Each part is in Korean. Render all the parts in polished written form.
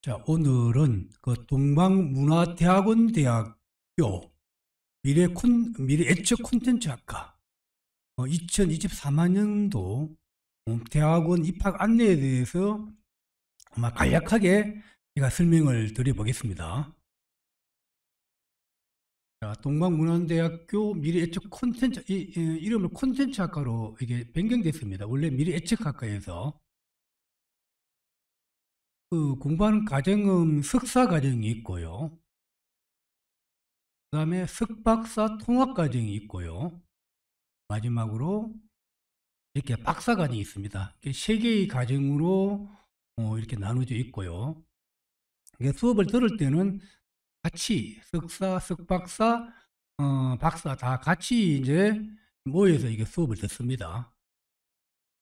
자, 오늘은 그 동방문화대학원 대학교 미래예측 콘텐츠학과 2024학년도 대학원 입학 안내에 대해서 아마 간략하게 제가 설명을 드려보겠습니다. 자, 동방문화대학교 미래예측 콘텐츠, 이름을 콘텐츠학과로 이게 변경됐습니다. 원래 미래예측학과에서 그 공부하는 과정은 석사 과정이 있고요. 그 다음에 석박사 통합 과정이 있고요. 마지막으로 이렇게 박사 과정이 있습니다. 세 개의 과정으로 이렇게 나눠져 있고요. 수업을 들을 때는 같이 석사, 석박사, 박사 다 같이 이제 모여서 이게 수업을 듣습니다.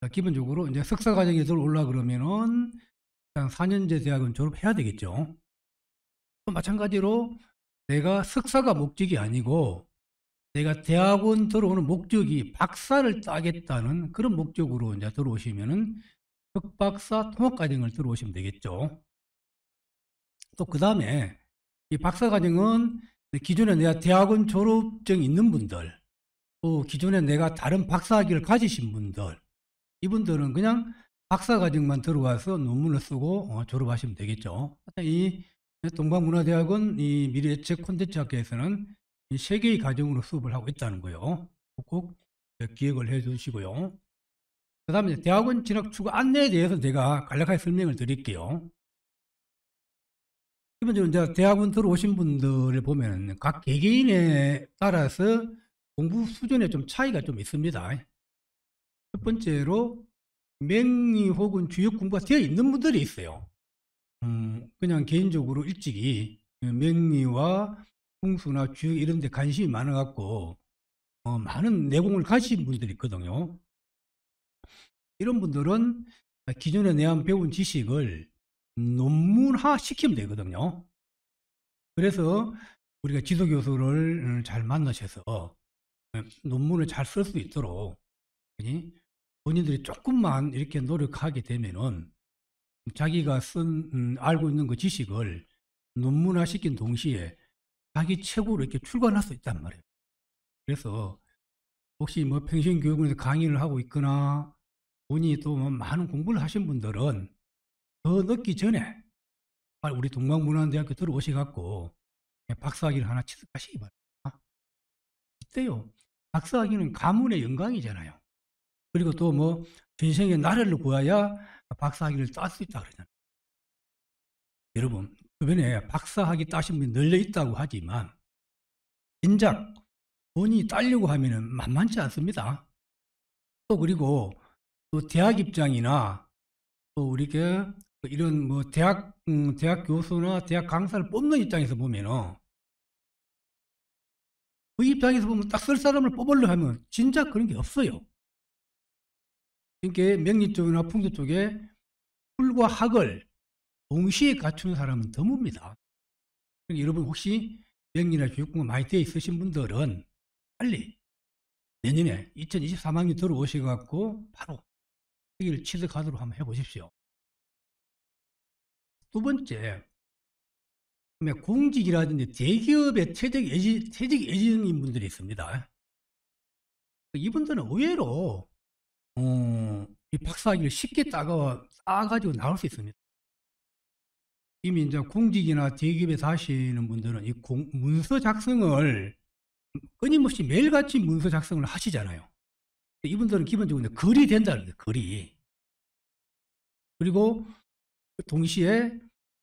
기본적으로 이제 석사 과정에 들어올라 그러면은 4년제 대학은 졸업해야 되겠죠. 또 마찬가지로 내가 석사가 목적이 아니고 내가 대학원 들어오는 목적이 박사를 따겠다는 그런 목적으로 이제 들어오시면은 석박사 통합과정을 들어오시면 되겠죠. 또 그 다음에 이 박사과정은 기존에 내가 대학원 졸업증 있는 분들, 또 기존에 내가 다른 박사학위를 가지신 분들, 이분들은 그냥 박사과정만 들어와서 논문을 쓰고 졸업하시면 되겠죠. 이 동방문화대학원 이 미래예측 콘텐츠학교에서는 이 세 개의 과정으로 수업을 하고 있다는 거예요. 꼭 기억을 해 주시고요. 그 다음에 대학원 진학 추구 안내에 대해서 제가 간략하게 설명을 드릴게요. 기본적으로 이제 대학원 들어오신 분들을 보면 각 개개인에 따라서 공부 수준에 좀 차이가 좀 있습니다. 첫 번째로 명의 혹은 주역 공부가 되어 있는 분들이 있어요. 그냥 개인적으로 일찍이 명리와 풍수나 주역 이런 데 관심이 많아 갖고 많은 내공을 가진 분들이 있거든요. 이런 분들은 기존에 내가 배운 지식을 논문화 시키면 되거든요. 그래서 우리가 지도교수를 잘 만나셔서 논문을 잘 쓸 수 있도록 본인들이 조금만 이렇게 노력하게 되면은 자기가 알고 있는 그 지식을 논문화 시킨 동시에 자기 책으로 이렇게 출간할 수 있단 말이에요. 그래서 혹시 뭐 평생교육원에서 강의를 하고 있거나 본인이 또 뭐 많은 공부를 하신 분들은 더 늦기 전에 빨리 우리 동방문화대학교 들어오셔갖고 박사학위를 하나 취득하시기 바랍니다. 이때요. 박사학위는 가문의 영광이잖아요. 그리고 또 뭐 전생에 나라를 구해야 박사학위를 딸 수 있다 그러잖아요. 여러분 주변에 박사학위 따신 분이 널려 있다고 하지만 진작 본인이 따려고 하면은 만만치 않습니다. 또 그리고 또 대학 입장이나 또 우리가 이런 뭐 대학 교수나 대학 강사를 뽑는 입장에서 보면은 그 입장에서 보면 딱 쓸 사람을 뽑으려 하면 진작 그런 게 없어요. 그러니까 명리 쪽이나 풍수 쪽에 풀과 학을 동시에 갖추는 사람은 드뭅니다. 그러니까 여러분 혹시 명리나 교육공부 많이 되어 있으신 분들은 빨리 내년에 2023학년 들어오셔갖고 바로 학위를 취득하도록 한번 해보십시오. 두 번째, 공직이라든지 대기업의 퇴직 예정인 분들이 있습니다. 이분들은 의외로 이 박사학위를 쉽게 따가지고 나올 수 있습니다. 이미 이제 공직이나 대기업에 사시는 분들은 이 문서 작성을 끊임없이 매일같이 문서 작성을 하시잖아요. 이분들은 기본적으로 글이 된다는 거예요. 글이. 그리고 동시에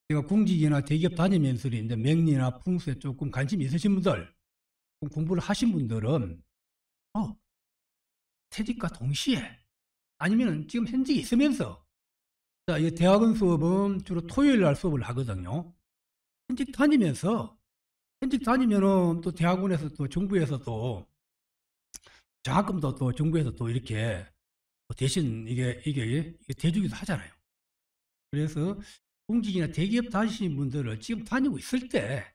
제가 공직이나 대기업 다니면서 이제 명리나 풍수에 조금 관심이 있으신 분들, 공부를 하신 분들은 퇴직과 동시에 아니면 지금 현직에 있으면서 자, 이 대학원 수업은 주로 토요일 날 수업을 하거든요. 현직 다니면은 또 대학원에서 또 정부에서 또 장학금도 또 정부에서 또 이렇게 대신 이게 대주기도 하잖아요. 그래서 공직이나 대기업 다니시는 분들을 지금 다니고 있을 때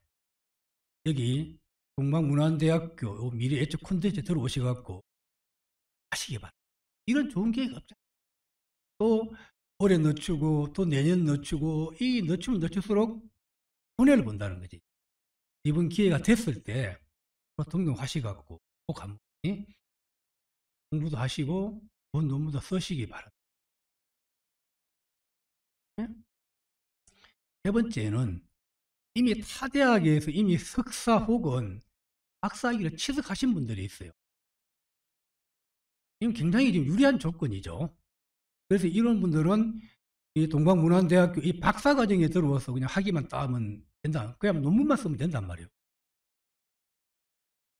여기 동방문화대학교 미래예측 콘텐츠에 들어오셔갖고 하시기 바랍니다. 이런 좋은 계획 없잖아요. 또 올해 늦추고 또 내년 늦추고 이 늦추면 늦출수록 손해를 본다는 거지. 이번 기회가 됐을 때 등록하셔갖고 꼭 한번 공부도 하시고 본 논문도 쓰시기 바랍니다. 세 번째는 이미 타 대학에서 이미 석사 혹은 박사학위를 취득하신 분들이 있어요. 이건 굉장히 지금 유리한 조건이죠. 그래서 이런 분들은 이 동방문화대학교 이 박사과정에 들어와서 그냥 학위만 따면 된다. 그냥 논문만 쓰면 된단 말이에요.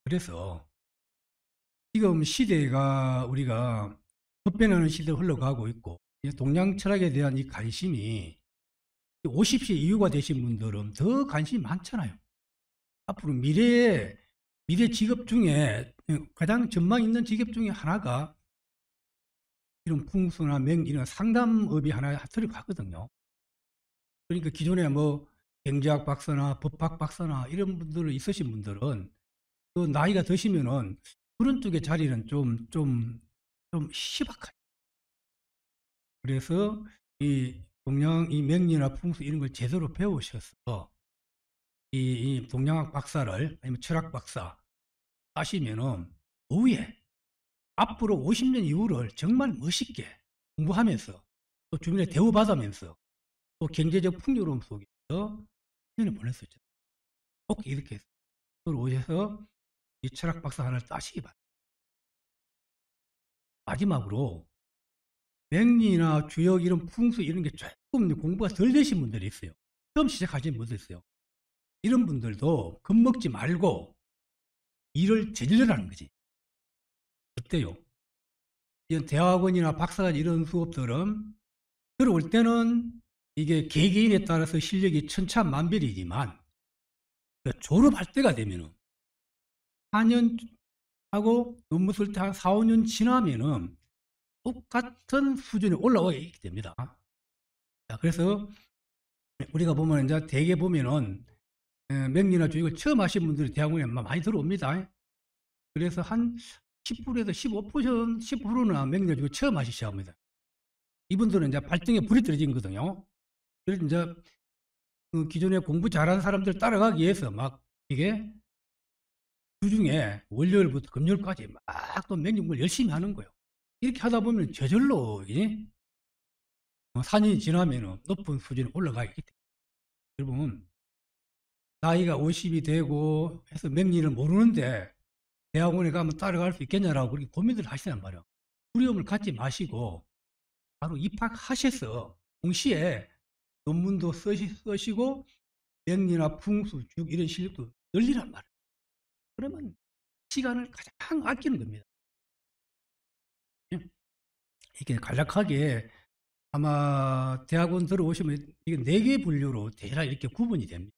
그래서 지금 시대가 우리가 급변하는 시대로 흘러가고 있고 동양 철학에 대한 이 관심이 50세 이후가 되신 분들은 더 관심이 많잖아요. 앞으로 미래 직업 중에 가장 전망 있는 직업 중에 하나가 이런 풍수나 이런 상담업이 하나 들어가거든요. 그러니까 기존에 뭐 경제학 박사나 법학 박사나 이런 분들 있으신 분들은 또 나이가 드시면은 그런 쪽의 자리는 좀 희박해요. 그래서 이 동양 이 명리나 풍수 이런 걸 제대로 배우셔서 이 동양학 박사를 아니면 철학 박사 하시면은 오후에 앞으로 50년 이후를 정말 멋있게 공부하면서 또 주변에 대우받으면서 또 경제적 풍요로움 속에서 1년을 보낼 수 있죠. 꼭 이렇게 해서 오셔서 이 철학 박사 하나를 따시기 바랍니다. 마지막으로 명리나 주역 이런 풍수 이런 게 조금 공부가 덜 되신 분들이 있어요. 처음 시작하신 분들 있어요. 이런 분들도 겁먹지 말고 일을 저질러라는 거지. 어때요? 이런 대학원이나 박사과정 이런 수업들은 들어올 때는 이게 개개인에 따라서 실력이 천차만별이지만 졸업할 때가 되면은 4년 하고 논문 쓸 때 한 4, 5년 지나면은 똑같은 수준에 올라오게 있게 됩니다. 자, 그래서 우리가 보면 이제 대개 보면은 명리나 주식을 처음 하신 분들이 대학원에 많이 들어옵니다. 그래서 한 10%에서 15%, 10%나 명리나 주식을 처음 하시 시작합니다. 이분들은 이제 발등에 불이 떨어진 거거든요. 그래서 이제 그 기존에 공부 잘하는 사람들 따라가기 위해서 막 이게 주중에 월요일부터 금요일까지 막 또 명리공부를 열심히 하는 거예요. 이렇게 하다 보면 저절로 4년이 지나면 높은 수준에 올라가기 때문에 여러분 나이가 50이 되고 해서 명리를 모르는데 대학원에 가면 따라갈 수 있겠냐라고 그렇게 고민을 하시단 말이에요. 두려움을 갖지 마시고 바로 입학하셔서 동시에 논문도 쓰시고 명리나 풍수, 쭉 이런 실력도 늘리란 말이에요. 그러면 시간을 가장 아끼는 겁니다. 이게 간략하게 아마 대학원 들어오시면 이게 4개 분류로 대략 이렇게 구분이 됩니다.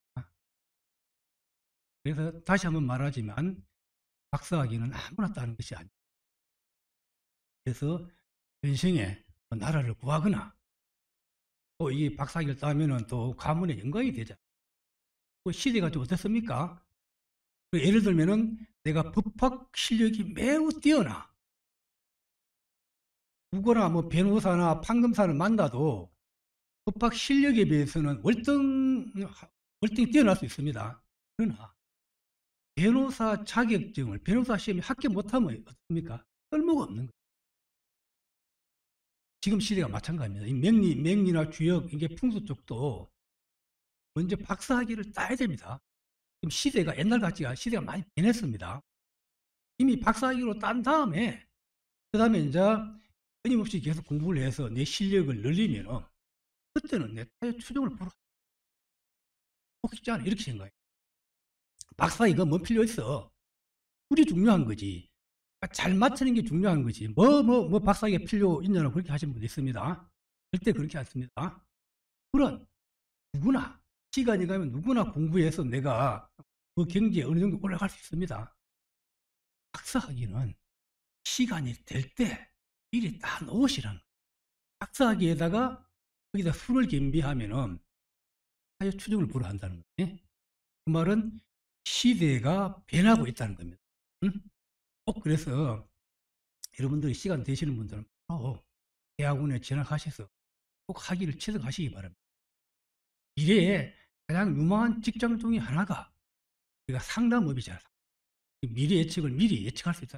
그래서 다시 한번 말하지만 박사학위는 아무나 따는 것이 아닙니다. 그래서 현생에 나라를 구하거나 또 이 박사학위를 따면은 또 가문의 영광이 되잖아요. 그 시대가 좀 어떻습니까? 예를 들면은 내가 법학 실력이 매우 뛰어나 누구나 뭐 변호사나 판검사를 만나도 법학 실력에 비해서는 월등히 뛰어날 수 있습니다. 그러나 변호사 자격증을 변호사 시험에 합격 못하면 어떻습니까? 쓸모가 없는 거예요. 지금 시대가 마찬가지입니다. 이 명리나 주역, 이게 풍수 쪽도 먼저 박사학위를 따야 됩니다. 지금 시대가 옛날 같지가 시대가 많이 변했습니다. 이미 박사학위로 딴 다음에 그다음에 이제 끊임없이 계속 공부를 해서 내 실력을 늘리면은 그때는 내 타의 추종을 불허. 혹시 않아 이렇게 생각해요. 박사학위가 뭐 필요 있어? 꿀이 중요한 거지. 잘 맞추는 게 중요한 거지. 뭐 박사학위가 필요 있냐고 그렇게 하시는 분도 있습니다. 절대 그렇지 않습니다. 물론 누구나 시간이 가면 누구나 공부해서 내가 그 경지에 어느 정도 올라갈 수 있습니다. 박사학위는 시간이 될 때 미리 다 놓으시라는 거예요. 박사학위에다가 거기다 술을 겸비하면은 사회 추종을 불허한다는 거예요. 그 말은 시대가 변하고 있다는 겁니다. 응? 꼭 그래서 여러분들이 시간 되시는 분들은 대학원에 진학하셔서 꼭 학위를 취득하시기 바랍니다. 미래에 가장 유망한 직장 중에 하나가 우리가 상담업이잖아요. 미래 예측을 미리 예측할 수 있다.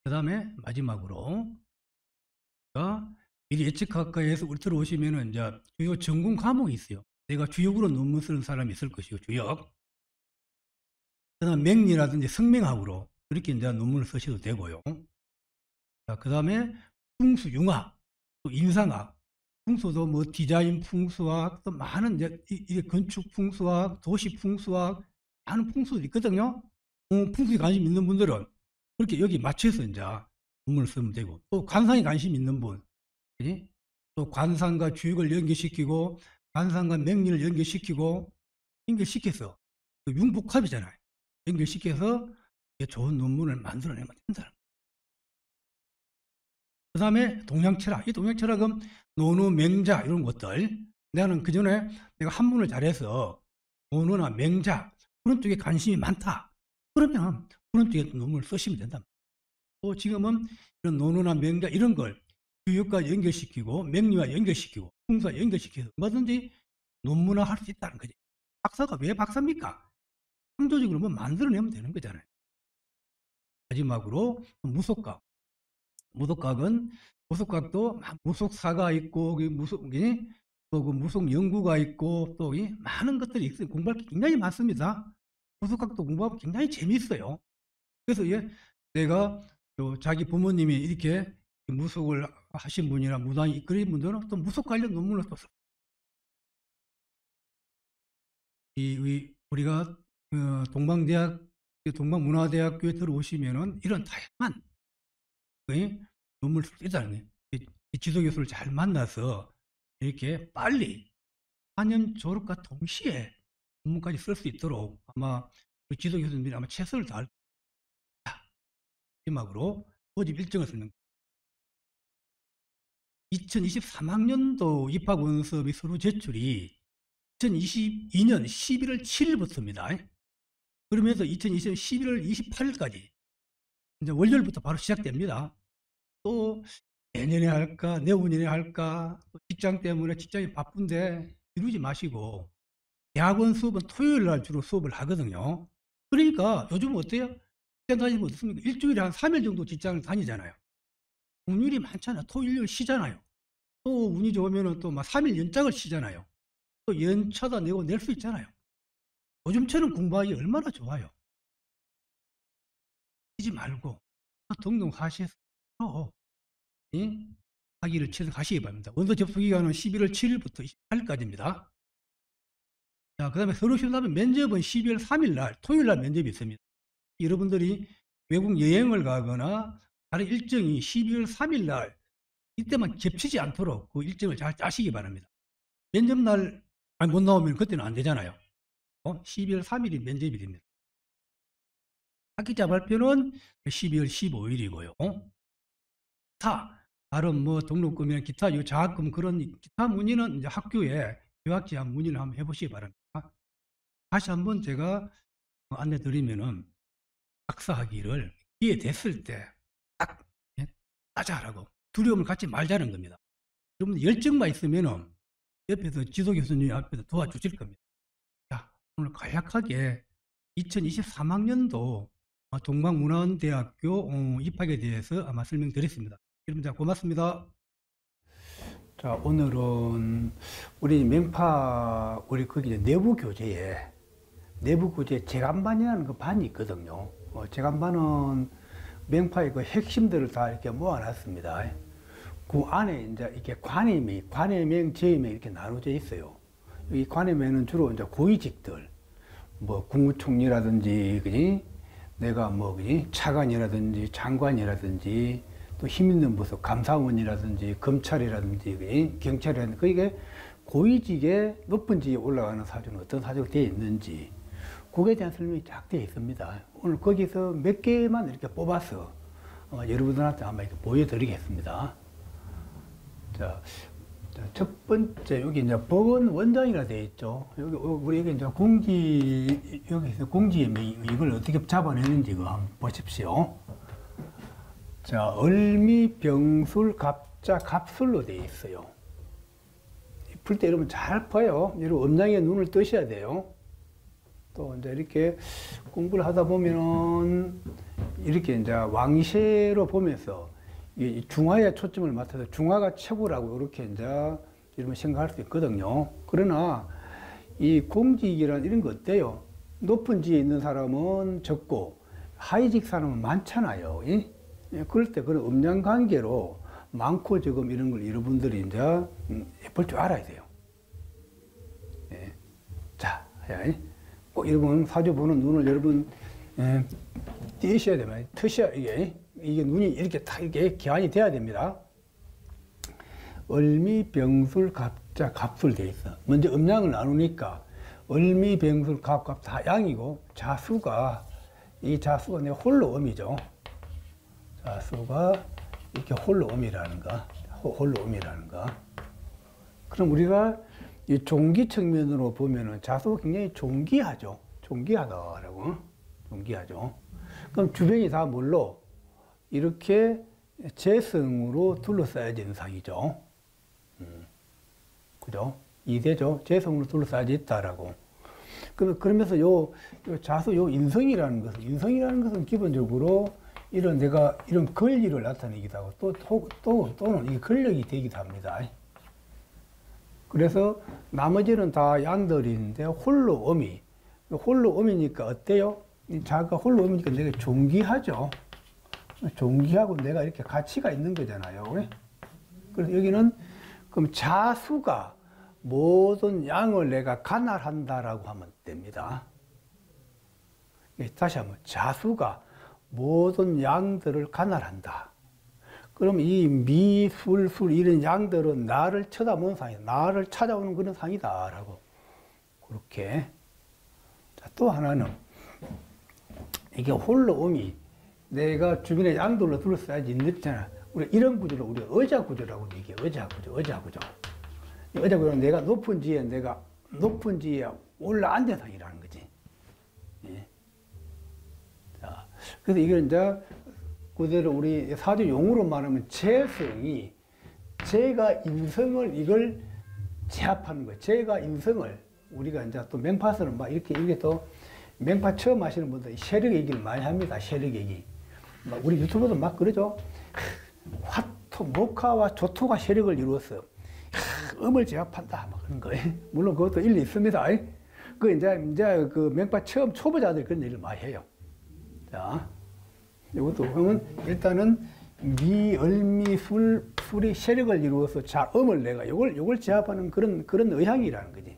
그 다음에 마지막으로 미리 예측학과에서 우리 들어오시면은 이제 주요 전공 과목이 있어요. 내가 주역으로 논문 쓰는 사람이 있을 것이고 주역. 그다음 맹리라든지 성명학으로 그렇게 이제 논문을 쓰셔도 되고요. 자, 그다음에 풍수, 융합, 또 인상학, 풍수도 뭐 디자인 풍수학, 또 많은 이제 건축 풍수학, 도시 풍수학, 많은 풍수들이 있거든요. 풍수에 관심 있는 분들은 그렇게 여기 맞춰서 이제 논문을 쓰면 되고, 또 관상에 관심 있는 분, 그지? 또 관상과 주역을 연결시키고, 관상과 맹리를 연결시켜서 그 융복합이잖아요. 연결시켜서 좋은 논문을 만들어내면 된다. 그 다음에 동양철학. 이 동양철학은 논어, 맹자 이런 것들. 나는 그 전에 내가 한문을 잘해서 논어나 맹자 그런 쪽에 관심이 많다. 그러면 그런 쪽에 논문을 쓰시면 된다. 또 지금은 이런 논어나 맹자 이런 걸 주역과 연결시키고 맹리와 연결시키고 풍수와 연결시켜서 뭐든지 논문화할 수 있다는 거지. 박사가 왜 박사입니까? 창조적으로 뭐 만들어내면 되는 거잖아요. 마지막으로 무속학. 무속학도 무속사가 있고 또 그 무속 연구가 있고 또 많은 것들이 있어요. 공부할 게 굉장히 많습니다. 무속학도 공부하면 굉장히 재미있어요. 그래서 내가 자기 부모님이 이렇게 무속을 하신 분이나 무당이 이끌린 분들은 또 무속 관련 논문을 또 우리가 동방문화대학교에 들어오시면은 이런 다양한 논문을 쓸 수 있다는 거예요. 지도교수를 잘 만나서 이렇게 빨리 4년 졸업과 동시에 논문까지 쓸 수 있도록 아마 우리 지도교수님들이 아마 최선을 다할 겁니다. 마지막으로 모집 일정을 쓰는 거예요. 2023학년도 입학원서비 서류 제출이 2022년 11월 7일부터입니다. 그러면서 2020년 11월 28일까지 이제 월요일부터 바로 시작됩니다. 또 내년에 할까 내후년에 할까 또 직장 때문에 직장이 바쁜데 이루지 마시고 대학원 수업은 토요일 날 주로 수업을 하거든요. 그러니까 요즘 어때요? 직장 다니면 어떻습니까? 일주일에 한 3일 정도 직장을 다니잖아요. 공휴일이 많잖아요. 토요일 쉬잖아요. 또 운이 좋으면 또 막 3일 연장을 쉬잖아요. 또 연차다 내고 낼 수 있잖아요. 요즘처럼 공부하기 얼마나 좋아요. 쉬지 말고 등록하셔서 학위를 취득하시기 바랍니다. 원서 접수 기간은 11월 7일부터 28일까지입니다. 자, 그 다음에 서류 시험하면 면접은 12월 3일 날, 토요일 날 면접이 있습니다. 여러분들이 외국 여행을 가거나 다른 일정이 12월 3일 날, 이때만 겹치지 않도록 그 일정을 잘 짜시기 바랍니다. 면접 날 못 나오면 그때는 안 되잖아요. 12월 3일이 면접이 됩니다. 학기자 발표는 12월 15일이고요. 다른 뭐 등록금이나 기타 장학금 그런 기타 문의는 이제 학교에 유학 제한 문의를 한번 해보시기 바랍니다. 다시 한번 제가 안내 드리면은 박사 학위를 기회 됐을 때 딱 따자라고 두려움을 갖지 말자는 겁니다. 여러분 열정만 있으면은 옆에서 지도 교수님 앞에서 도와주실 겁니다. 자, 오늘 간략하게 2023학년도 동방문화대학교 입학에 대해서 아마 설명드렸습니다. 여러분 고맙습니다. 자, 오늘은 우리 맹파 거기 내부 교재에 재간반이라는 그 반이 있거든요. 재간반은 맹파의 그 핵심들을 다 이렇게 모아놨습니다. 그 안에 이제 이렇게 관해명, 제명 이렇게 나눠져 있어요. 이 관해명은 주로 이제 고위직들, 뭐 국무총리라든지, 그지? 내가 뭐, 그지? 차관이라든지, 장관이라든지, 또 힘 있는 부서, 감사원이라든지, 검찰이라든지, 그지? 경찰이라든지, 그게 고위직에 높은 직에 올라가는 사주는 어떤 사주가 되어 있는지, 그거에 대한 설명이 쫙 되어 있습니다. 오늘 거기서 몇 개만 이렇게 뽑아서 여러분들한테 한번 이렇게 보여드리겠습니다. 자, 첫 번째, 여기 이제 법원 원장이라 되어 있죠. 우리 여기 이제 여기서 공지의 이걸 어떻게 잡아내는지 한번 보십시오. 자, 을미, 병술, 갑, 갑자 갑술로 되어 있어요. 풀 때 여러분 잘 봐요. 여러분 음양에 눈을 뜨셔야 돼요. 또 이제 이렇게 공부를 하다 보면은 이렇게 이제 왕세로 보면서 이 중화에 초점을 맞춰서 중화가 최고라고 이렇게 이제 여러분 생각할 수 있거든요. 그러나 이 공직이란 이런 거 어때요? 높은 지에 있는 사람은 적고 하위직 사람은 많잖아요. 그럴 때 그런 음양 관계로 많고 적음 이런 걸 여러분들이 이제 볼 줄 알아야 돼요. 예. 자, 꼭 여러분 사주 보는 눈을 여러분 띄셔야 됩니다. 트셔 이게 눈이 이렇게 딱 이렇게 개환이 돼야 됩니다. 을미, 병술, 갑자, 갑술 돼 있어. 먼저 음양을 나누니까 을미, 병술, 갑 다 양이고 자수가 이 자수가 내 홀로 음이죠. 자수가 이렇게 홀로 음이라는 거, 홀로 음이라는 거. 그럼 우리가 이 종기 측면으로 보면은 자수가 굉장히 존귀하죠. 존귀하다라고, 존귀하죠. 그럼 주변이 다 뭘로 이렇게 재성으로 둘러싸여진 상이죠. 그죠? 이대죠. 재성으로 둘러싸여 있다라고. 그러면서 요 자수, 요 인성이라는 것은 기본적으로 이런 내가 이런 권리를 나타내기도 하고 또는 이 권력이 되기도 합니다. 그래서 나머지는 다 양들인데 홀로 음이니까 어때요? 자가 홀로 음이니까 내가 존귀하죠. 존귀하고 내가 이렇게 가치가 있는 거잖아요. 그래서 여기는 그럼 자수가 모든 양을 내가 관할한다라고 하면 됩니다. 다시 한번 자수가 모든 양들을 관할한다. 그럼 이 미, 술 이런 양들은 나를 쳐다보는 상이다. 나를 찾아오는 그런 상이다라고. 그렇게. 자, 또 하나는 이게 홀로 음이 내가 주변에 양들로 둘러싸여져 있잖아. 우리 이런 구조를 우리가 의자 구조라고 얘기해. 의자 구조. 의자 구조는 내가 높은 지에 올라앉은 상이라는 거지. 예. 자, 그래서 이걸 이제 그대로 우리 사주 용어로 말하면 재성이 제가 인성을 이걸 제압하는 거예요. 제가 인성을 우리가 이제 또 맹파서는 막 이렇게 또 맹파 처음 하시는 분들 세력 얘기를 많이 합니다. 세력 얘기. 막 우리 유튜브도 막 그러죠. 화토, 목화와 조토가 세력을 이루었어. 음을 제압한다. 막 그런 거예요. 물론 그것도 일리 있습니다. 그 이제 그 맹파 처음 초보자들 그런 얘기를 많이 해요. 자, 이것도 그러면 일단은 미, 을미, 술이 세력을 이루어서 음을 내가 요걸 제압하는 그런 의향이라는 거지.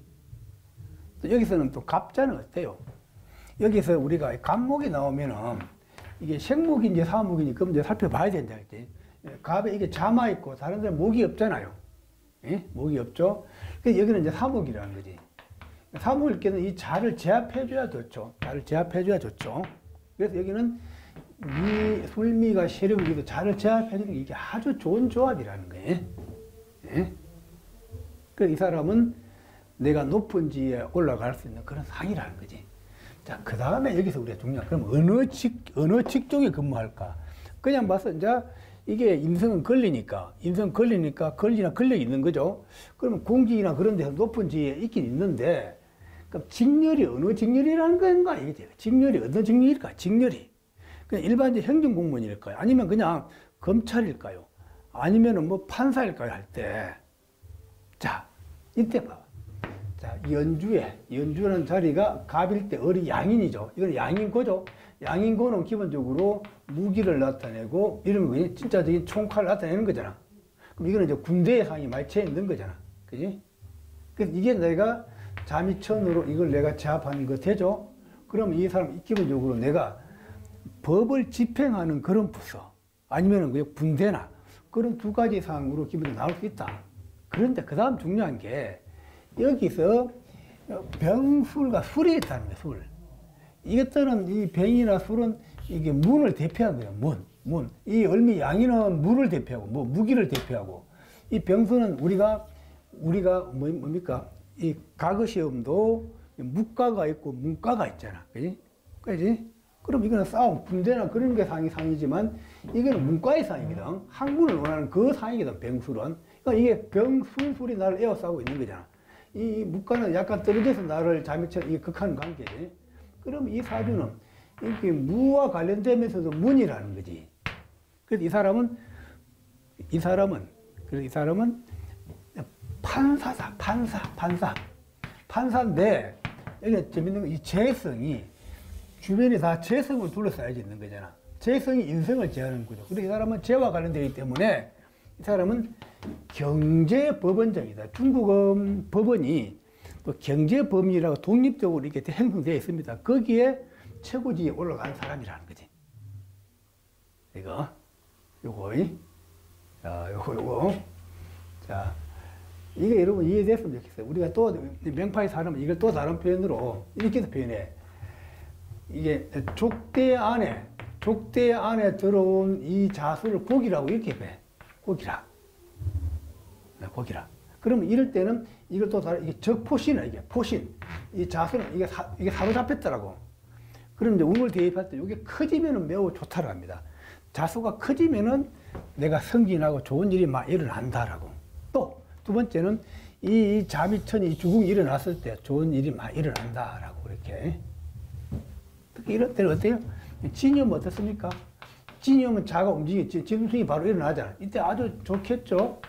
또 여기서는 또 갑자는 어때요? 여기서 우리가 갑목이 나오면은 이게 생목인지 사목인지 그럼 이제 살펴봐야 된다 했지. 갑에 이게 자마 있고 다른 데는 목이 없잖아요. 예? 목이 없죠. 그래서 여기는 이제 사목이라는 거지. 사목일 때는 이 자를 제압해줘야 좋죠. 자를 제압해줘야 좋죠. 그래서 여기는 술미가 세력이기도 자를 제압해주는 게 이게 아주 좋은 조합이라는 거예요. 예? 그래서 이 사람은 내가 높은 지에 올라갈 수 있는 그런 상이라는 거지. 자, 그 다음에 여기서 우리가 중요한, 그럼 어느 직종에 근무할까? 그냥 봐서 이제 이게 인성은 권리니까 권리나 권력이 있는 거죠. 그러면 공직이나 그런 데서 높은 지에 있긴 있는데, 그럼 직렬이 어느 직렬이라는 건가? 이게 직렬이 어느 직렬일까? 직렬이. 그냥 일반적 행정공무원일까요? 아니면 그냥 검찰일까요? 아니면 뭐 판사일까요? 할 때. 자, 이때 봐. 자, 연주라는 자리가 갑일 때 을이 양인이죠. 이건 양인고죠. 양인고는 기본적으로 무기를 나타내고 이런 거 진짜적인 총칼을 나타내는 거잖아. 그럼 이거는 이제 군대의 상이 많이 채 있는 거잖아. 그지? 그래서 이게 내가 자미천으로 이걸 내가 제압하는 거 되죠? 그러면 이 사람 기본적으로 내가 법을 집행하는 그런 부서 아니면은 그 군대나 그런 두 가지 상으로 기본적으로 나올 수 있다. 그런데 그 다음 중요한 게 여기서 병술과 술이 있다는 거예요. 술. 이것들은 이 병이나 술은 이게 문을 대표하는 거예요. 문. 이 을미 양인은 문을 대표하고 뭐 무기를 대표하고 이 병술은 우리가 뭡니까? 이 과거 시험도 묵과가 있고 문과가 있잖아. 그지? 그지? 그럼 이거는 싸움, 군대나 그런 게 상이지만 이거는 문과의 상이거든. 학문을 원하는 그 상이거든, 병술은. 그러니까 이게 병술술이 나를 에워싸고 있는 거잖아. 이 문과는 약간 떨어져서 나를 자매처럼 이게 극하는 관계지. 그럼 이 사주는 이렇게 무와 관련되면서도 문이라는 거지. 그래서 이 사람은 판사다, 판사인데, 여기 재밌는 건 이 재성이 주변에 다 재성을 둘러싸여져 있는 거잖아. 재성이 인성을 제하는 거죠. 그래서 이 사람은 재와 관련되기 때문에 이 사람은 경제법원장이다. 중국은 법원이 또 경제법이라고 독립적으로 이렇게 형성되어 있습니다. 거기에 최고지에 올라간 사람이라는 거지. 요거. 자, 요거. 자, 이게 여러분 이해됐으면 좋겠어요. 우리가 또 명파의 사람은 이걸 또 다른 표현으로 이렇게도 표현해. 이게 족대 안에 들어온 이 자수를 복이라고 이렇게 해. 복이라. 그러면 이럴 때는 이걸 또 다른, 이게 적포신이야, 이게. 포신. 이 자수는 이게 사로잡혔더라고. 그럼 이제 운을 대입할 때 이게 커지면은 매우 좋다고 합니다. 자수가 커지면은 내가 승진하고 좋은 일이 막 일어난다라고. 또 두 번째는 이 자미천이 주궁이 일어났을 때 좋은 일이 막 일어난다라고 이렇게. 특히 이럴 때는 어때요? 진염 어떻습니까? 진염은 자가 움직이지 진음승이 바로 일어나잖아. 이때 아주 좋겠죠.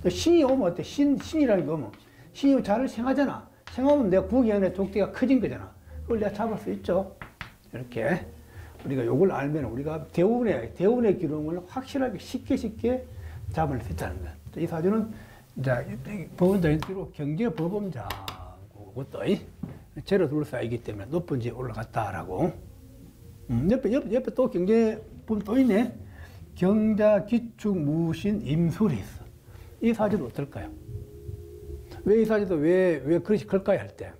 또 신이 오면 어때? 신이라는 게 오면 신이 자를 생하잖아. 생하면 내가 구기 안에 족대가 커진 거잖아. 그걸 내가 잡을 수 있죠. 이렇게 우리가 요걸 알면 우리가 대운의 기름을 확실하게 쉽게 잡을 수 있다는 거야. 이 사주는 이제 법원장인 뒤로 경제법원자 그것도 죄로 둘러싸이기 때문에 높은 지에 올라갔다라고. 옆에 또 경제법원 또 있네. 경자, 기축, 무신, 임술이 있어. 이 사주도 어떨까요? 왜 이 사주도 왜 그릇이 클까요? 할 때.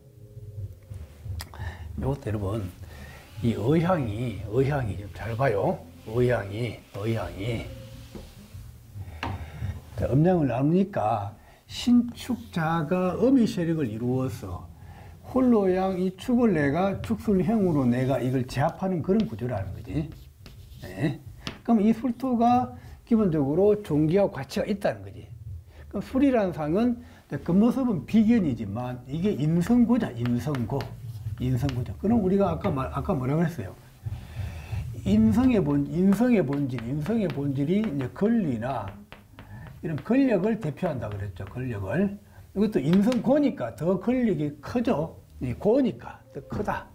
요것도 여러분, 이 의향이 좀 잘 봐요. 의향이. 자, 음양을 나누니까 신축자가 음의 세력을 이루어서 홀로양 이 축을 내가 축술형으로 내가 이걸 제압하는 그런 구조라는 거지. 네. 그럼 이 술토가 기본적으로 종기하고 가치가 있다는 거지. 그럼 술이라는 상은 겉모습은 비견이지만 이게 인성고자, 인성고. 그럼 우리가 아까 뭐라고 했어요? 인성의 본질이 이제 권리나 이런 권력을 대표한다 그랬죠. 권력을. 이것도 인성고니까 더 권력이 크죠. 고니까 더 크다.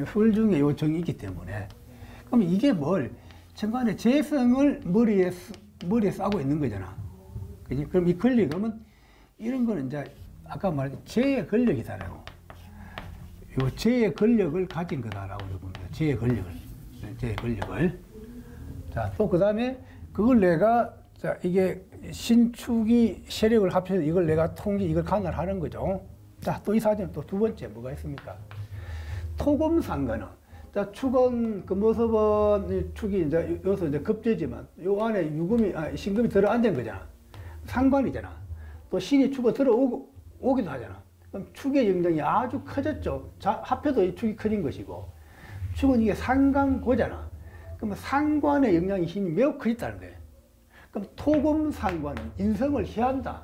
술 중에 요정이 있기 때문에. 그럼 이게 천간에 재성을 머리에 싸고 있는 거잖아. 그지? 그럼 이 권력은 이런 거는 이제 아까 말한 재의 권력이다라고. 요 재의 권력을 가진 거다라고 봅니다. 재의 권력을. 자, 또 그 다음에 그걸 내가 이게 신축이 세력을 합쳐서 이걸 내가 이걸 관할하는 거죠. 자, 또 이 사진은 또 두 번째 뭐가 있습니까? 토금상관은. 자, 축은 그 모습은 축이 이제 여기서 이제 급제지만 요 안에 신금이 들어앉은 거잖아. 상관이잖아. 또 신이 축을 들어오기도 하잖아. 그럼 축의 영향이 아주 커졌죠. 합해도 이 축이 커진 것이고. 축은 이게 상관고잖아. 그러면 상관의 영향이 힘이 매우 커졌다는 거예요. 그럼 토금상관은 인성을 희한다.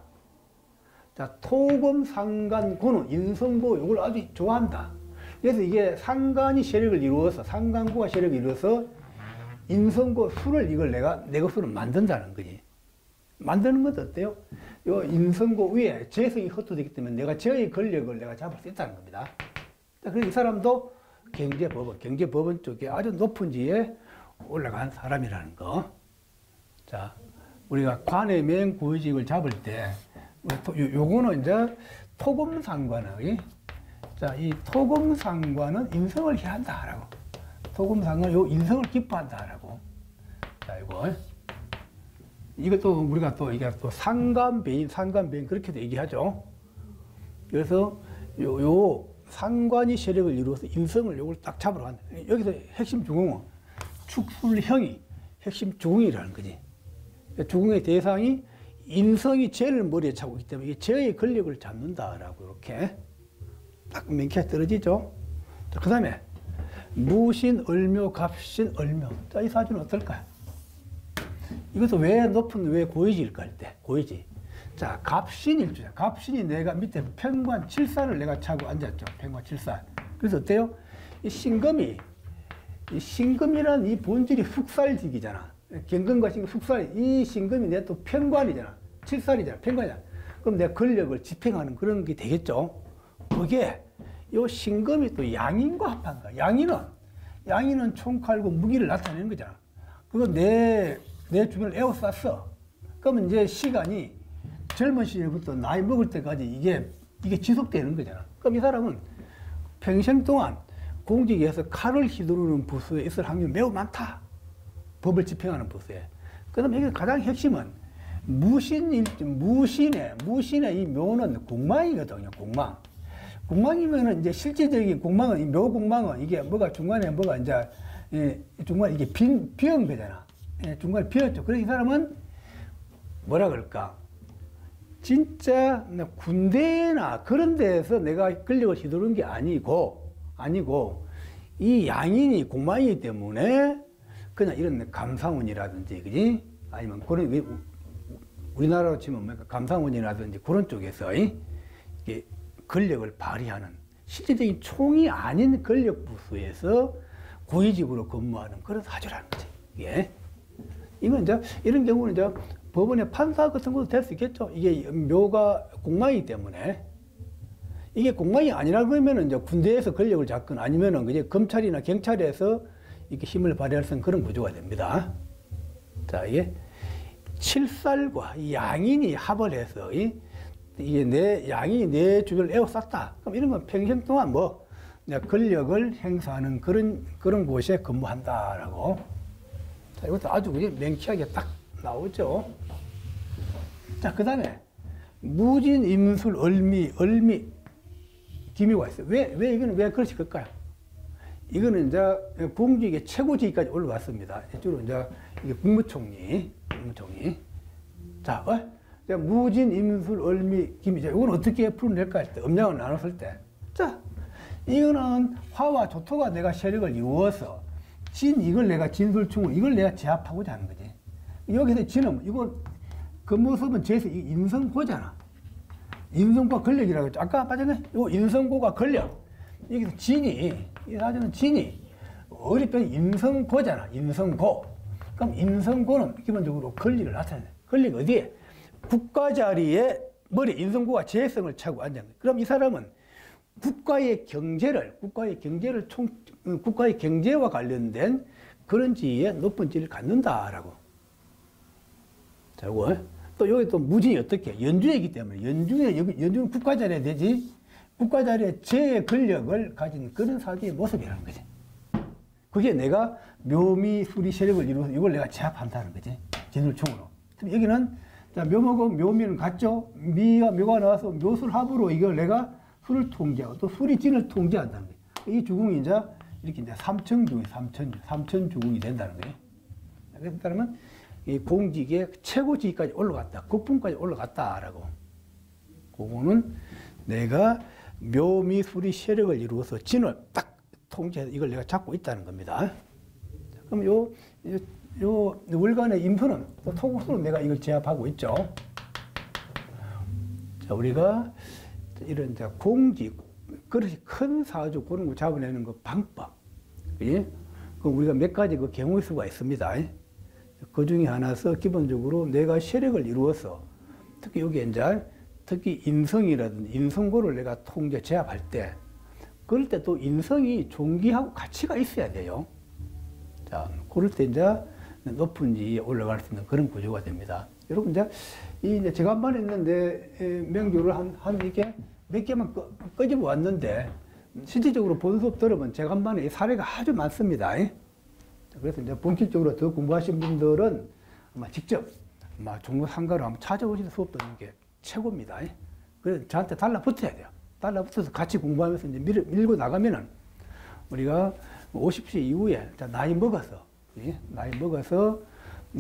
자, 토금상관고는 인성고 이걸 아주 좋아한다. 그래서 이게 상관이 세력을 이루어서 상관고가 세력을 이루어서 인성고 수를 이걸 내 것으로 만든다는 거지. 만드는 것도 어때요? 요 인성고 위에 재성이 흩어지기 때문에 내가 재의 권력을 내가 잡을 수 있다는 겁니다. 자, 그래서 이 사람도 경제법원 쪽에 아주 높은 지에 올라간 사람이라는 거. 자, 우리가 관의 명 고위직을 잡을 때, 요거는 이제 토금상관의, 자, 이 토금상관은 인성을 희한다라고. 토금상관은 요 인성을 기뻐한다라고. 자, 이것도 우리가 이게 또 상관배인 그렇게도 얘기하죠. 그래서 요 상관이 세력을 이루어서 인성을 요걸 딱 잡으러 간다. 여기서 핵심 주공은 축술형이 핵심 주공이라는 거지. 주공의 대상이 인성이 죄를 머리에 차고 있기 때문에 죄의 권력을 잡는다라고 이렇게 딱 명쾌하게 떨어지죠. 그 다음에 무신, 을묘, 갑신, 을묘. 자, 이 사주는 어떨까요? 이것도 왜 높은, 왜 고위지일까 할 때, 고위지. 자, 갑신일주자. 갑신이 내가 밑에 편관 7살을 내가 차고 앉았죠. 편관 7살. 그래서 어때요? 이 신금이, 이 신금이란 이 본질이 훅살직이잖아. 경금과 신금, 훅살, 이 신금이 내 또 편관이잖아. 7살이잖아. 편관이잖아. 그럼 내 권력을 집행하는 그런 게 되겠죠. 그게, 요 신금이 또 양인과 합한 거야. 양인은 총칼고 무기를 나타내는 거잖아. 그거 내 주변을 에워쌌어. 그러면 이제 시간이 젊은 시절부터 나이 먹을 때까지 이게 지속되는 거잖아. 그럼 이 사람은 평생 동안 공직에서 칼을 휘두르는 부서에 있을 확률이 매우 많다. 법을 집행하는 부서에. 그 다음에 이게 가장 핵심은 무신의 이 묘는 공망이거든요. 공망이면은 이제 실질적인 공망은, 이 묘공망은 이게 뭐가 중간에 뭐가 이제, 중간에 이게 비은 거잖아. 중간에 비었죠. 그래서 이 사람은 뭐라 그럴까? 진짜 군대나 그런 데에서 내가 권력을 휘두른 게 아니고, 이 양인이 공망이기 때문에 그냥 이런 감상원이라든지, 그지? 아니면 그런, 우리나라로 치면 뭐 감상원이라든지 그런 쪽에서 이게 권력을 발휘하는 실질적인 총이 아닌 권력 부서에서 고위직으로 근무하는 그런 사주라는 거지. 이게. 이건 이제 이런 경우는 이제 법원의 판사 같은 것도 될 수 있겠죠. 이게 묘가 공망이기 때문에. 이게 공망이 아니라 그러면은 이제 군대에서 권력을 잡거나 아니면은 그냥 검찰이나 경찰에서 이렇게 힘을 발휘할 수 있는 그런 구조가 됩니다. 자, 이게 7살과 양인이 합을 해서 이게 양인이 내 주변을 에워쌌다. 그럼 이런 건 평생 동안 뭐 내가 권력을 행사하는 그런 곳에 근무한다라고. 자, 이것도 아주 그냥 명쾌하게 딱 나오죠. 자, 그 다음에 무진, 임술, 을미 기묘가 있어요. 왜 이거는 왜 그렇게 걸까요? 이거는 이제 공직의 최고직까지 올라왔습니다. 주로 이제 이게 국무총리. 자, 무진, 임술, 을미, 기미. 이건 어떻게 풀어낼까 할 때, 음양을 나눴을 때. 자, 이거는 화와 조토가 내가 세력을 이루어서 이걸 내가 진술충을, 이걸 내가 제압하고자 하는 거지. 여기서 진은, 이거, 그 모습은 제에서 인성고잖아. 인성고가 권력이라고 했죠. 아까 빠졌네? 이거 인성고가 권력. 여기서 이 사주는 진이, 어리편 인성고잖아. 인성고. 그럼 인성고는 기본적으로 권리를 나타내요. 권리가 어디에? 국가 자리에 인성고가 재성을 차고 앉은 거예요. 그럼 이 사람은 국가의 경제와 관련된 그런 지위에 높은 지위를 갖는다라고. 자, 이거. 또 여기 또 무진이 어떻게? 연중이기 때문에. 연중은 국가 자리에 되지. 국가 자리에 제 권력을 가진 그런 사주의 모습이라는 거지. 그게 내가 묘미, 수리, 세력을 이루어서 이걸 내가 제압한다는 거지. 진술총으로. 여기는, 자, 묘하고 묘미는 같죠? 묘가 나와서 묘술합으로 이걸 내가 수를 통제하고 또 수리, 진을 통제한다는 거예요. 이 주궁이 이제 이렇게 이제 삼천주궁이 된다는 거예요. 그래서 따르면 이 공직의 최고직까지 올라갔다. 국분까지 올라갔다라고. 그거는 내가 묘미, 수리, 세력을 이루어서 진을 딱 통제해서 이걸 내가 잡고 있다는 겁니다. 그럼 요 월간의 임수는 또 토국수로 내가 이걸 제압하고 있죠. 자, 우리가 이런 이제 공직, 그릇이 큰 사주 그런 거 잡아내는 거 방법. 예? 그 우리가 몇 가지 그 경우의 수가 있습니다. 그 중에 하나서 기본적으로 내가 세력을 이루어서 특히 여기 이제 특히 인성이라든지 인성고를 내가 통제 제압할 때 그럴 때 또 인성이 존귀하고 가치가 있어야 돼요. 자, 그럴 때 이제 높은 지위에 올라갈 수 있는 그런 구조가 됩니다. 여러분, 이제 제가 한 번 했는데 명주를 이렇게 몇 개만 끄집어 왔는데 실질적으로 본 수업 들으면 제가 한 번에 이 사례가 아주 많습니다. 그래서 이제 본격적으로 더 공부하신 분들은 아마 직접 종로 상가로 한번 찾아오셔서 수업 듣는 게 최고입니다. 그래서 저한테 달라붙어야 돼요. 달라붙어서 같이 공부하면서 이제 밀고 나가면은 우리가 50세 이후에 나이 먹어서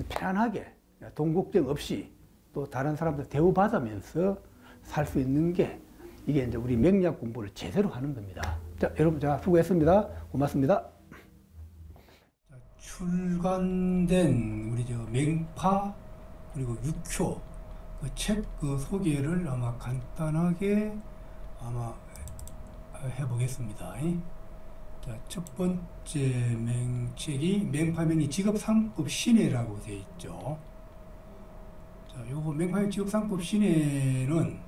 편안하게 돈 걱정 없이 또 다른 사람들 대우받으면서 살 수 있는 게 이게 이제 우리 명리학 공부를 제대로 하는 겁니다. 자, 여러분, 수고했습니다. 고맙습니다. 출간된 우리 저 맹파 그리고 육효 그 책 그 소개를 아마 간단하게 아마 해보겠습니다. 자, 첫 번째 책이 맹파명리 직업상법 신해라고 되어 있죠. 자, 요거 맹파명리 직업상법 신해는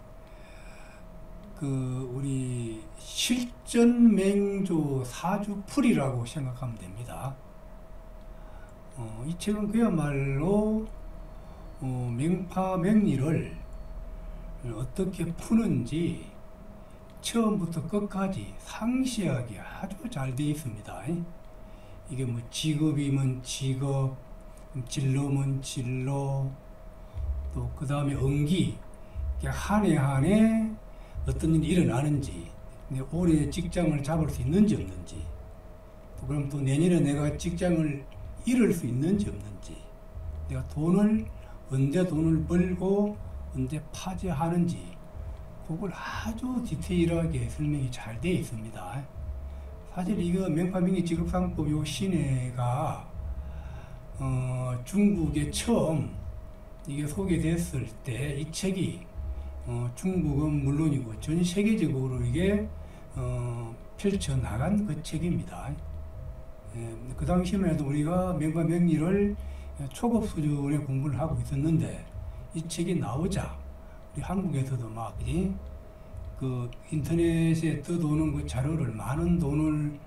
그 우리 실전맹조 사주풀이라고 생각하면 됩니다. 이 책은 그야말로 맹파명리를 어떻게 푸는지 처음부터 끝까지 상세하게 아주 잘 되어 있습니다. 이게 뭐 직업이면 직업, 진로면 진로, 또 그 다음에 응기, 한 해 한 해 어떤 일이 일어나는지, 올해 직장을 잡을 수 있는지 없는지, 또 그럼 또 내년에 내가 직장을 잃을 수 있는지 없는지, 내가 언제 돈을 벌고 언제 파지하는지 그걸 아주 디테일하게 설명이 잘 되어 있습니다. 사실 이거 맹파명리 직업상법 요 신해가 중국에 처음 이게 소개됐을 때 이 책이 중국은 물론이고 전 세계적으로 이게 펼쳐나간 그 책입니다. 그 당시만 해도 우리가 맹파명리를 초급 수준의 공부를 하고 있었는데 이 책이 나오자 우리 한국에서도 막 그 인터넷에 떠도는 그 자료를 많은 돈을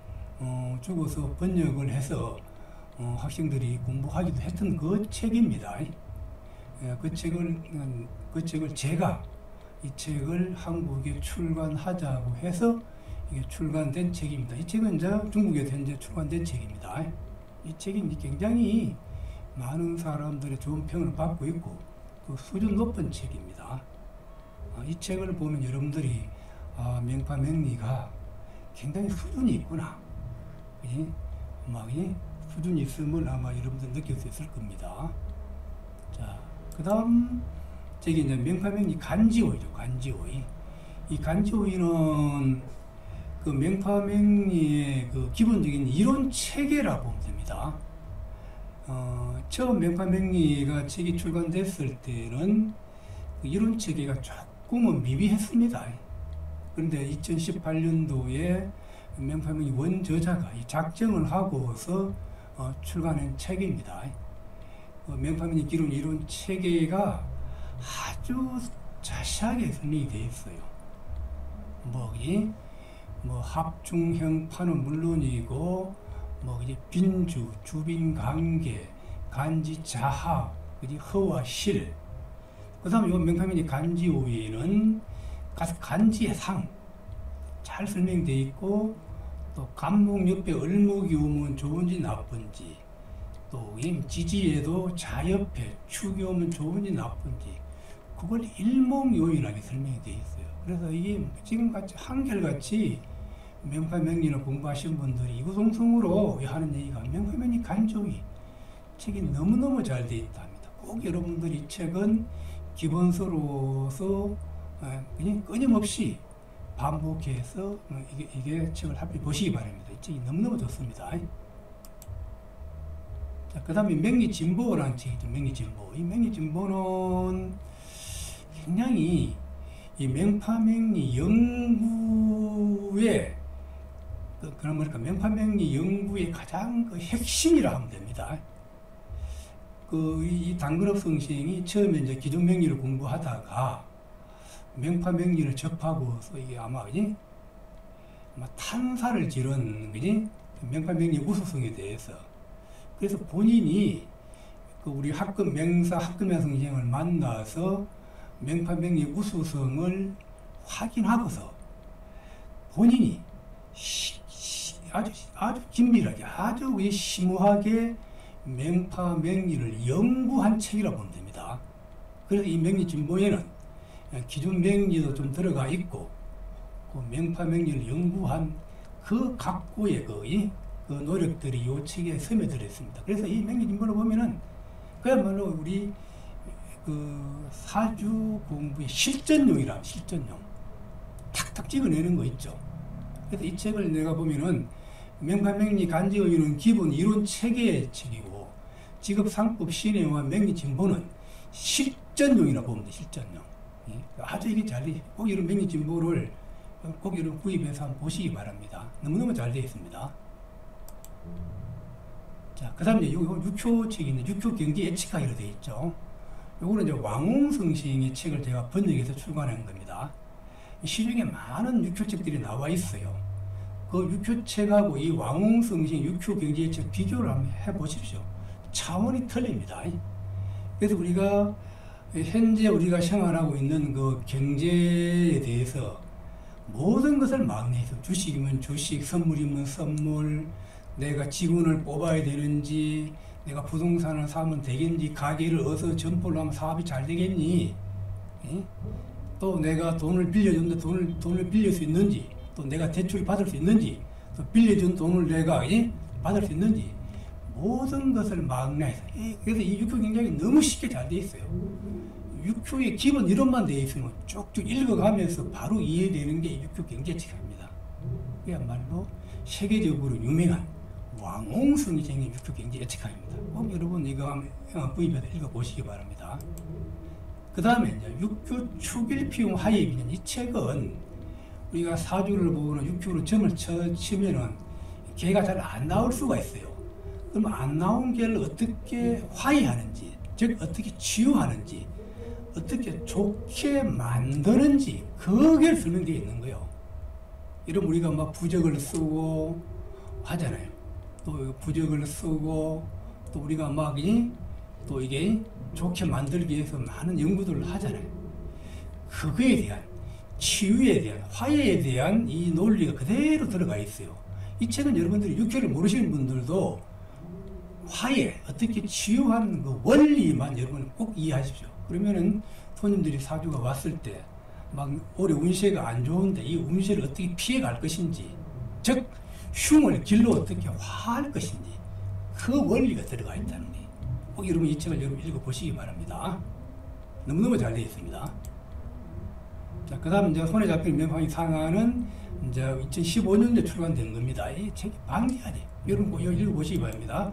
주고서 번역을 해서 학생들이 공부하기도 했던 그 책입니다. 그 책을 제가 이 책을 한국에 출간하자고 해서 이게 출간된 책입니다. 이 책은 이제 중국에서 현재 출간된 책입니다. 이 책이 굉장히 많은 사람들의 좋은 평을 받고 있고 그 수준 높은 책입니다. 이 책을 보면 여러분들이 맹파명리가 굉장히 수준이 있구나. 수준이 있음을 아마 여러분들 느낄 수 있을 겁니다. 자, 그 다음 책이 이제 맹파명리 간지오이죠. 간지오이. 이 간지오이는 그 맹파명리의 그 기본적인 이론 체계라고 보면 됩니다. 처음 맹파명리가 책이 출간됐을 때는 그 이론 체계가 조금은 미비했습니다. 그런데 2018년도에 맹파명리 원저자가 이 작정을 하고서 출간한 책입니다. 맹파명리 기본 이론 체계가 아주 자세하게 설명이 되어 있어요. 합중형파는 물론이고 빈주, 주빈관계, 간지자하, 허와 실. 그 다음에 이 맹파명리 간지오이는 간지의 상 잘 설명되어 있고, 또 간목 옆에 을목이 오면 좋은지 나쁜지, 또 지지에도 자옆에 축이 오면 좋은지 나쁜지 그걸 일목요연하게 설명이 되어 있어요. 그래서 이게 지금같이 한결같이 맹파명리를 공부하신 분들이 이구동성으로 하는 얘기가 맹파명리 간지오이 책이 너무너무 잘 되어 있다 합니다. 꼭 여러분들이 이 책은 기본서로서 그냥 끊임없이 반복해서 이게 책을 한번 보시기 바랍니다. 이 책이 너무너무 좋습니다. 자, 그 다음에 명리진보라는 책이죠. 명리진보. 이 명리진보는 굉장히 이 맹파명리 연구의 맹파명리 연구의 가장 그 핵심이라 하면 됩니다. 이 단근업 선생이 처음에 이제 기존명리를 공부하다가 맹파명리를 접하고서 이게 아마 탄사를 지른 맹파명리 우수성에 대해서. 그래서 본인이 우리 맹사 학금야 선생을 만나서 맹파명리 우수성을 확인하고서 본인이 아주 긴밀하게, 아주 심오하게 맹파명리를 연구한 책이라고 보면 됩니다. 그래서 이 명리진보에는 기존 명리도 좀 들어가 있고, 그 맹파명리를 연구한 그 각고의 그 노력들이 이 책에 스며들어 있습니다. 그래서 이 명리진보를 보면은 그야말로 우리 그 사주 공부의 실전용이라, 실전용. 탁탁 찍어내는 거 있죠. 그래서 이 책을 내가 보면은 명판명리 간지의료는 기본 이론 체계 책이고 직업상법 시내와 명리진보는 실전용이라 보면 돼. 실전용. 아주 이게 잘 돼. 꼭 이런 명리진보를 꼭 이런 구입해서 한번 보시기 바랍니다. 너무너무 잘 되어 있습니다. 자, 그 다음에 요 6초 책이 있는데 6초 경제 예측하기로 되어 있죠. 요거는 이제 왕홍성시의 책을 제가 번역해서 출간한 겁니다. 시중에 많은 6초 책들이 나와 있어요. 그 6초 책하고 이 왕홍성시의 6초 경제 예측 비교를 한번 해보십시오. 차원이 틀립니다. 그래서 우리가 현재 우리가 생활하고 있는 그 경제에 대해서 모든 것을 막내해서 주식이면 주식, 선물이면 선물, 내가 직원을 뽑아야 되는지, 내가 부동산을 사면 되겠니, 가게를 어디서 점포를 하면 사업이 잘 되겠니, 또 내가 돈을 빌려줬는데 돈을 빌릴 수 있는지, 또 내가 대출 받을 수 있는지, 또 빌려준 돈을 내가 받을 수 있는지, 모든 것을 막내해서. 그래서 이 육교 경쟁이 너무 쉽게 잘 돼 있어요. 육교의 기본 이론만 돼 있으면 쭉쭉 읽어가면서 바로 이해되는 게 육교 경제책입니다. 그야말로 세계적으로 유명한 왕홍성이 생긴 육교 경제 예측학입니다. 꼭 여러분 이거 한번 구입해서 읽어보시기 바랍니다. 그 다음에 이제 육교 축일피용 하예비는 이 책은 우리가 사주를 보거나 육교로 점을 치면은 개가 잘 안 나올 수가 있어요. 그럼 안 나온 개를 어떻게 화해하는지, 즉 어떻게 치유하는지, 어떻게 좋게 만드는지 그게 설명되어 있는 거예요. 이런 우리가 막 부적을 쓰고 하잖아요. 또 부적을 쓰고 또 우리가 막 또 이게 좋게 만들기 위해서 많은 연구들을 하잖아요. 그거에 대한 치유에 대한 화해에 대한 이 논리가 그대로 들어가 있어요. 이 책은 여러분들이 육교를 모르시는 분들도 화해, 어떻게 치유하는 그 원리만 여러분 꼭 이해하십시오. 그러면은 손님들이 사주가 왔을 때 막 올해 운세가 안 좋은데 이 운세를 어떻게 피해갈 것인지, 즉 흉을 길로 어떻게 화할 것인지 그 원리가 들어가 있다는 거예요. 꼭 여러분 이 책을 여러분 읽어보시기 바랍니다. 너무너무 잘 되어 있습니다. 자, 그 다음 이제 손에 잡힌 명판이 상하는 이제 2015년도에 출간된 겁니다. 이 책이 방대하네. 여러분 이거 읽어보시기 바랍니다.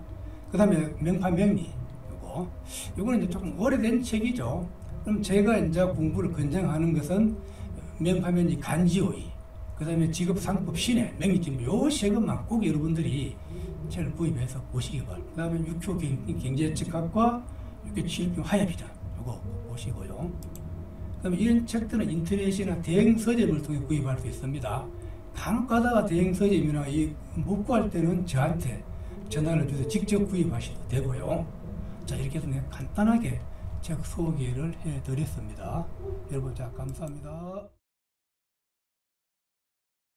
그 다음에 명판 명리. 요거는 이제 조금 오래된 책이죠. 그럼 제가 이제 공부를 권장하는 것은 명판 명리 간지오이, 그 다음에 직업상법 신해, 명리진보 요 세 것만 꼭 여러분들이 책을 구입해서 보시기 바랍니다. 그 다음에 6초 경제예측학과 6교 치일평 하야비전 요거 보시고요. 그 다음에 이런 책들은 인터넷이나 대행 서점을 통해 구입할 수 있습니다. 간혹 가다가 대행 서점이나 못 구할 때는 저한테 전화를 주셔서 직접 구입하셔도 되고요. 자, 이렇게 해서 내가 간단하게 책 소개를 해드렸습니다. 여러분, 자, 감사합니다.